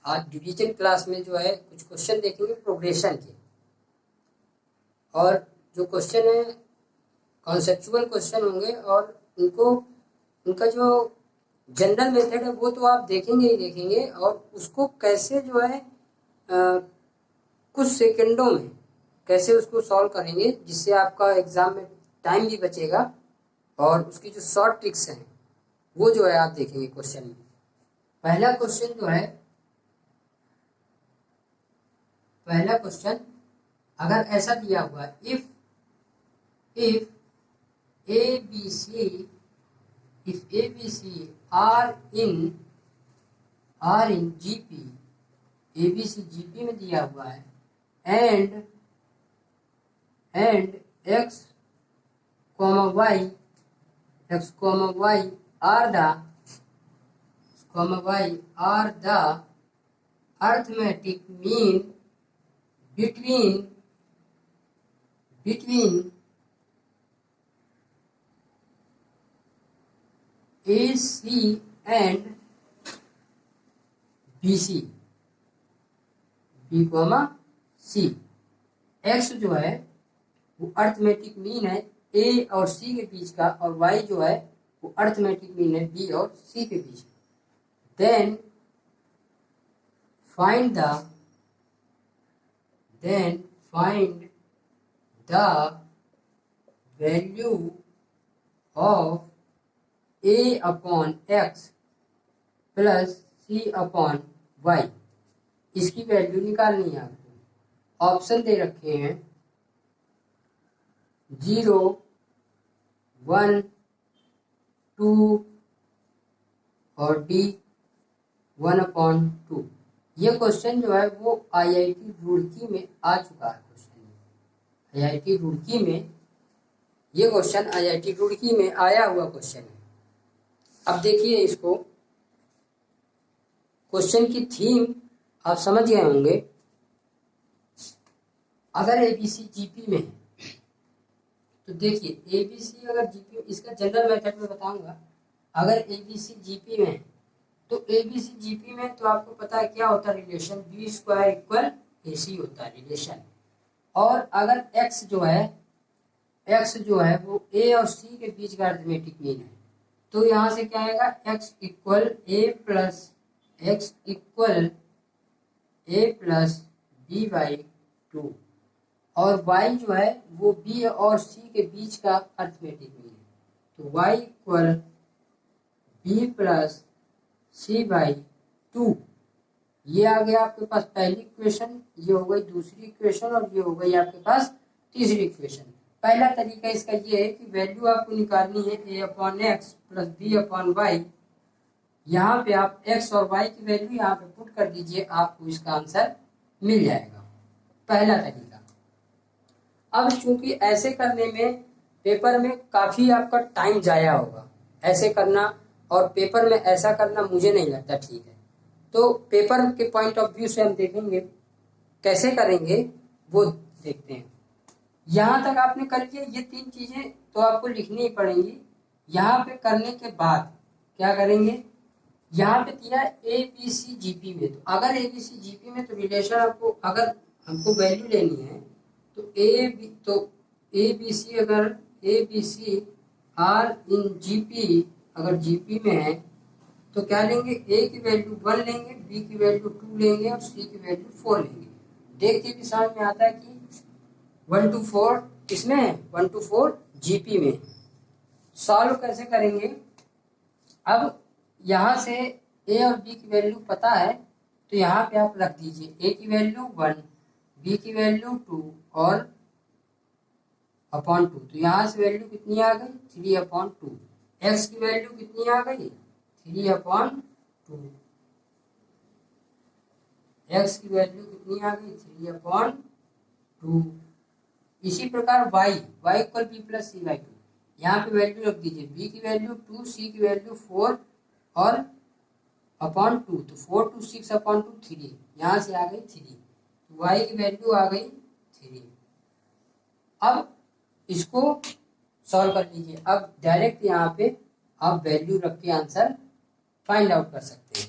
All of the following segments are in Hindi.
आज डिवीजन क्लास में जो है कुछ क्वेश्चन देखेंगे प्रोग्रेशन के, और जो क्वेश्चन है कॉन्सेप्चुअल क्वेश्चन होंगे, और उनका जो जनरल मेथड है वो तो आप देखेंगे ही देखेंगे, और उसको कैसे जो है कुछ सेकंडों में कैसे उसको सॉल्व करेंगे जिससे आपका एग्जाम में टाइम भी बचेगा, और उसकी जो शॉर्ट ट्रिक्स हैं वो जो है आप देखेंगे क्वेश्चन में। पहला क्वेश्चन अगर ऐसा दिया हुआ है, if ABC are in GP, ABC GP में दिया हुआ है, and x, y are the arithmetic mean between AC and BC, B, C। x जो है वो अर्थमेटिक मीन है A और C के बीच का, और y जो है वो अर्थमेटिक मीन है B और C के बीच का। Then find the value of A upon x plus C upon y। इसकी वैल्यू निकालनी है आपको। ऑप्शन दे रखे हैं 0, 1, 2 और D 1/2। ये क्वेश्चन जो है वो IIT रुड़की में आ चुका है। IIT रुड़की में ये क्वेश्चन IIT रुड़की में आया हुआ क्वेश्चन है। अब देखिए इसको, क्वेश्चन की थीम आप समझ गए होंगे। अगर ABC GP में है तो देखिए ABC अगर GP, इसका जनरल मेथड में बताऊंगा। अगर ABC GP में है तो ABC GP में तो आपको पता है क्या होता है रिलेशन, B² = AC होता है रिलेशन। और अगर x जो है वो A और C के बीच का अरिथमेटिक मीन है, तो यहाँ से क्या आएगा x = A + B/2, और y जो है वो B और C के बीच का अरिथमेटिक मीन है, तो y = B + C/2। ये आ गया आपके पास पहली इक्वेशन, ये हो गई दूसरी इक्वेशन, और ये हो गई आपके पास तीसरी इक्वेशन। पहला तरीका इसका ये है कि वैल्यू आपको निकालनी है A/x + B/y। यहाँ पे आप x और y की वैल्यू यहाँ पे पुट कर दीजिए, आपको इसका आंसर मिल जाएगा। पहला तरीका। अब चूंकि ऐसे करने में पेपर में काफी आपका टाइम जाया होगा, ऐसे करना और पेपर में ऐसा करना मुझे नहीं लगता ठीक है। तो पेपर के पॉइंट ऑफ व्यू से हम देखेंगे कैसे करेंगे, वो देखते हैं। यहाँ तक आपने कर लिया, ये 3 चीजें तो आपको लिखनी ही पड़ेंगी। यहाँ पे करने के बाद क्या करेंगे, यहाँ पे दिया ABC GP में, तो अगर ABC GP में तो रिलेशन आपको, अगर हमको वैल्यू लेनी है तो ABC अगर ABC आर इन GP, अगर GP में है तो क्या लेंगे, A की वैल्यू 1 लेंगे, B की वैल्यू 2 लेंगे और C की वैल्यू 4 लेंगे। देख के भी समझ में आता है कि 1 to 4 किसमें है, 1 to 4 GP में। सॉल्व कैसे करेंगे, अब यहाँ से A और B की वैल्यू पता है, तो यहाँ पे आप रख दीजिए A की वैल्यू 1, B की वैल्यू 2 और अपॉन 2, तो यहाँ से वैल्यू कितनी आ गई 3/2। x की वैल्यू कितनी आ गई 3/2, x की वैल्यू कितनी आ गई 3/2। इसी प्रकार y = B + C/2, यहाँ पे वैल्यू रख दीजिए, b की वैल्यू 2, c की वैल्यू 4 और अपॉन 2, तो 4 to 6/2 3, यहाँ से आ गई 3, तो y की वैल्यू आ गई 3। अब इसको सॉल्व कर लीजिए। अब डायरेक्ट यहाँ पे आप वैल्यू रख के आंसर फाइंड आउट कर सकते हैं।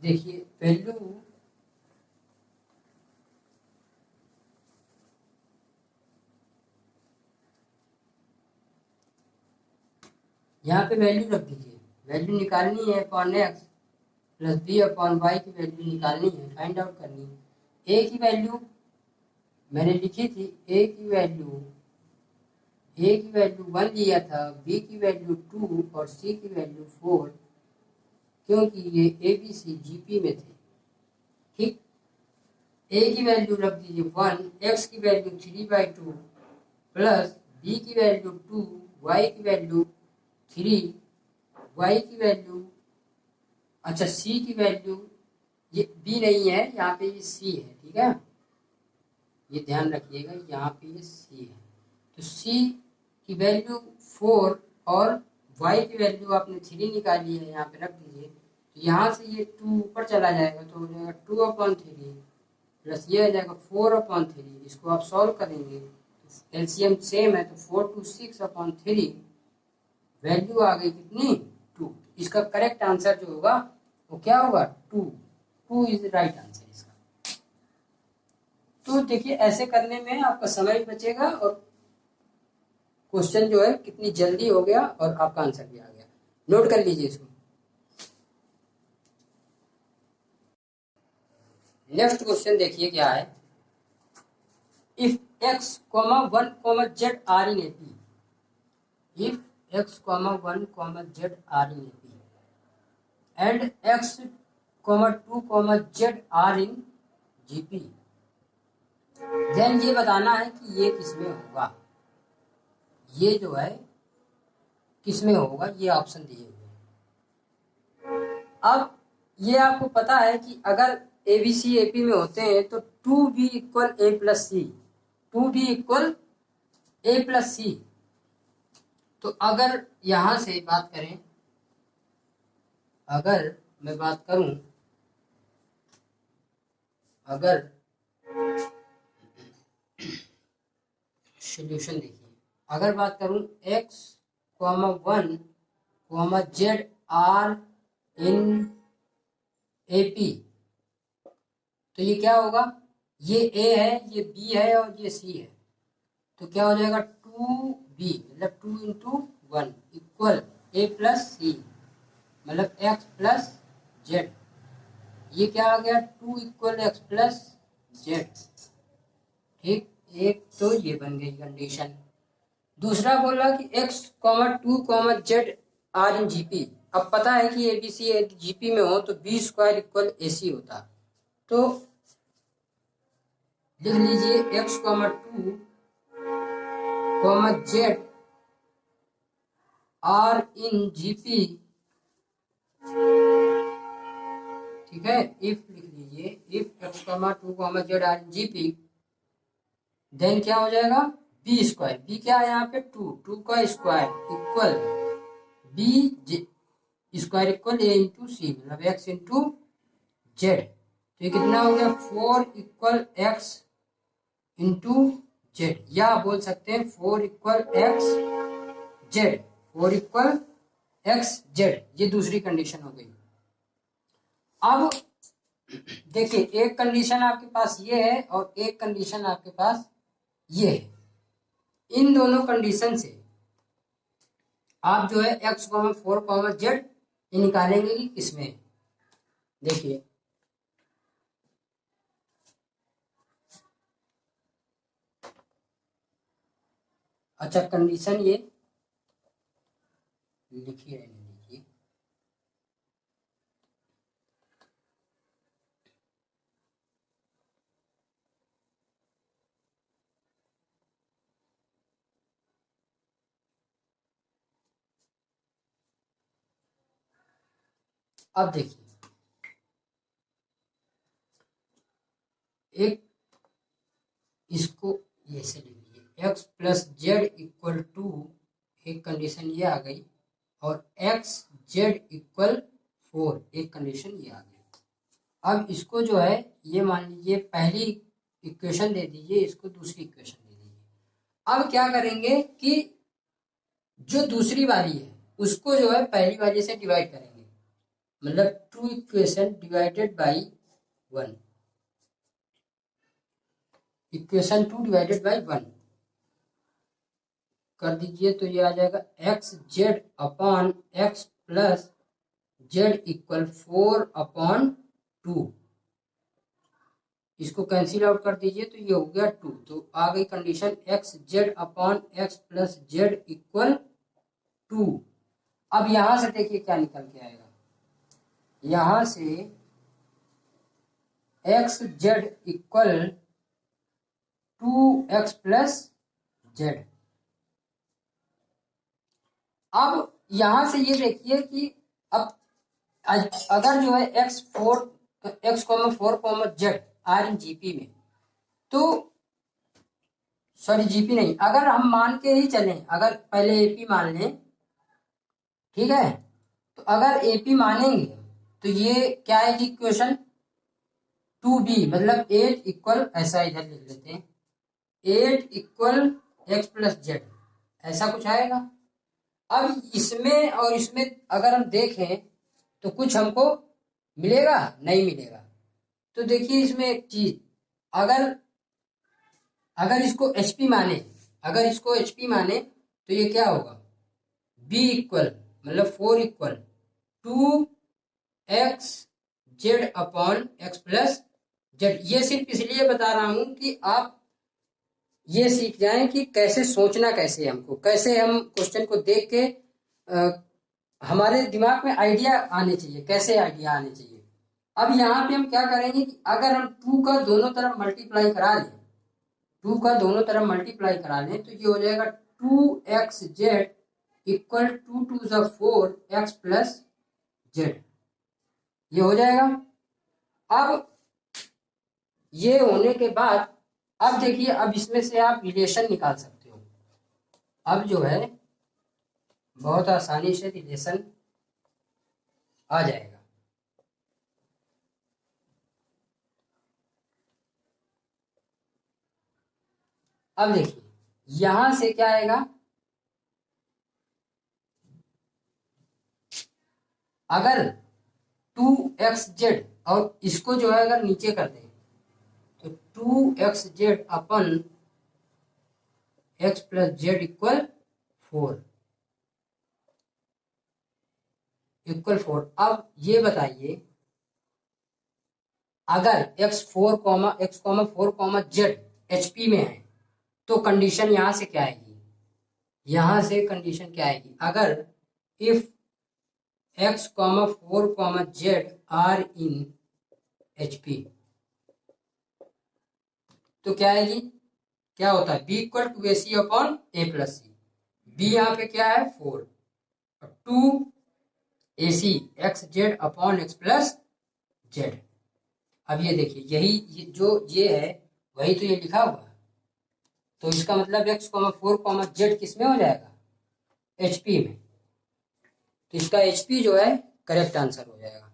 देखिए वैल्यू यहाँ पे वैल्यू रख दीजिए, वैल्यू निकालनी है upon x plus b upon y की वैल्यू निकालनी है, फाइंड आउट करनी है। ए की वैल्यू मैंने लिखी थी, ए की वैल्यू 1 लिया था, बी की वैल्यू 2 और सी की वैल्यू 4, क्योंकि ये ए बी सी जीपी में थे। ठीक, ए की वैल्यू रख दीजिए 1, एक्स की वैल्यू 3/2 प्लस बी की वैल्यू 2, वाई की वैल्यू 3, वाई की वैल्यू, अच्छा सी की वैल्यू, ये बी नहीं है यहाँ पे, ये सी है। ठीक है, ये ध्यान रखिएगा, यहाँ पे ये सी है, तो सी की वैल्यू 4 और y की वैल्यू आपने 3 निकाली है, यहाँ पे रख दीजिए। तो यहाँ से ये 2 ऊपर चला जाएगा तो हो जाएगा 2/3 प्लस ये आ जाएगा 4/3। इसको आप सॉल्व करेंगे, एलसीएम सेम है तो 4 to 6/3, वैल्यू आ गई कितनी 2। इसका करेक्ट आंसर जो होगा वो क्या होगा 2 इज राइट आंसर इसका। तो देखिए ऐसे करने में आपका समय भी बचेगा और क्वेश्चन जो है कितनी जल्दी हो गया और आपका आंसर भी आ गया। नोट कर लीजिए इसको। नेक्स्ट क्वेश्चन देखिए क्या है, if x, 1, z are in AP, if x, 1, z are in AP and x, 2, z are in GP, then ये बताना है कि ये किसमें होगा, ये जो है किसमें होगा, ये ऑप्शन दिए हुए। अब ये आपको पता है कि अगर A B C A P में होते हैं तो 2b इक्वल ए प्लस सी, 2b इक्वल ए प्लस सी। तो अगर यहां से बात करें, अगर मैं बात करूं, अगर सॉल्यूशन देखिए, अगर बात करूं x, 1, z are in AP, तो ये क्या होगा, ये ए है, ये बी है और ये सी है, तो क्या हो जाएगा 2b मतलब 2 into 1 इक्वल ए प्लस सी मतलब x प्लस जेड। ये क्या आ गया 2 इक्वल एक्स प्लस जेड। ठीक, एक तो ये बन गई कंडीशन। दूसरा बोला कि x, 2, z are in GP. अब पता है कि ए बी सी जीपी में हो तो b square equal a c होता, तो लिख लीजिए x, 2, z are in GP. ठीक है, इफ लिख लीजिए, if x, 2, z are in GP, then क्या हो जाएगा बी स्क्वायर, बी क्या है यहाँ पे 2 का square equal B square equal A into C मतलब एक्स इंटू जेड। तो ये कितना हो गया 4 इक्वल एक्स इंटू जेड, या बोल सकते हैं 4 equal x Z, 4 equal x Z. ये दूसरी कंडीशन हो गई। अब देखिए एक कंडीशन आपके पास ये है और एक कंडीशन आपके पास ये है। इन दोनों कंडीशन से आप जो है x, 4, z ये निकालेंगे कि किसमें। देखिए अच्छा कंडीशन ये लिखिए रहने दीजिए। अब देखिए एक इसको ये से लिख लीजिए x plus z equal to, एक कंडीशन ये आ गई, और x जेड इक्वल 4 एक कंडीशन ये आ गई। अब इसको जो है ये मान लीजिए पहली इक्वेशन दे दीजिए, इसको दूसरी इक्वेशन दे दीजिए। अब क्या करेंगे कि जो दूसरी वाली है उसको जो है पहली वाली से डिवाइड करेंगे, मतलब 2 equation divided by 1, equation 2 divided by 1 कर दीजिए तो ये आ जाएगा x Z upon x plus z equal 4 upon 2। इसको कैंसिल आउट कर दीजिए तो ये हो गया 2। तो आ गई condition x Z upon x plus z equal 2। अब यहां से देखिए क्या निकल के आएगा, यहां से x Z equal 2x plus Z. अब यहां से ये देखिए कि अब अगर जो है x 4 z are in GP में, तो सॉरी जीपी नहीं, अगर हम मान के ही चलें, अगर पहले एपी मान लें, ठीक है, तो अगर एपी मानेंगे तो ये क्या है कि इक्वेशन 2b मतलब 8 इक्वल, ऐसा इधर लिख लेते हैं 8 इक्वल एक्स प्लस जेड, ऐसा कुछ आएगा। अब इसमें और इसमें अगर हम देखें तो कुछ हमको मिलेगा, नहीं मिलेगा। तो देखिए इसमें एक चीज, अगर इसको एचपी माने, अगर इसको एचपी माने तो ये क्या होगा, बी इक्वल मतलब 4 equal 2x Z upon x plus Z. ये सिर्फ इसलिए बता रहा हूं कि आप ये सीख जाएं कि कैसे सोचना, कैसे हमको, कैसे हम क्वेश्चन को देख के हमारे दिमाग में आइडिया आने चाहिए, कैसे आइडिया आने चाहिए। अब यहाँ पे हम क्या करेंगे कि अगर हम 2 का दोनों तरफ मल्टीप्लाई करा लें, 2 का दोनों तरफ मल्टीप्लाई करा लें तो ये हो जाएगा 2x Z equal 2 2 4 x plus Z, ये हो जाएगा। अब ये होने के बाद अब देखिए, अब इसमें से आप रिलेशन निकाल सकते हो। अब जो है बहुत आसानी से रिलेशन आ जाएगा। अब देखिए यहां से क्या आएगा, अगर 2x जेड और इसको जो है अगर नीचे कर दें तो 2x जेड अपन x plus z equal 4 equal 4। अब ये बताइए, अगर x4 जेड एचपी में है तो कंडीशन यहां से क्या आएगी, यहां से कंडीशन क्या आएगी, अगर if x4 Z are in HP तो क्या आएगी, क्या होता है b equal to A C upon A plus C. b यहाँ पे क्या है 4, 2 A C X Z upon x plus Z. अब ये देखिए यही ये है वही तो ये लिखा हुआ, तो इसका मतलब x4 जेड किस में हो जाएगा, एचपी में। तो इसका एचपी जो है करेक्ट आंसर हो जाएगा।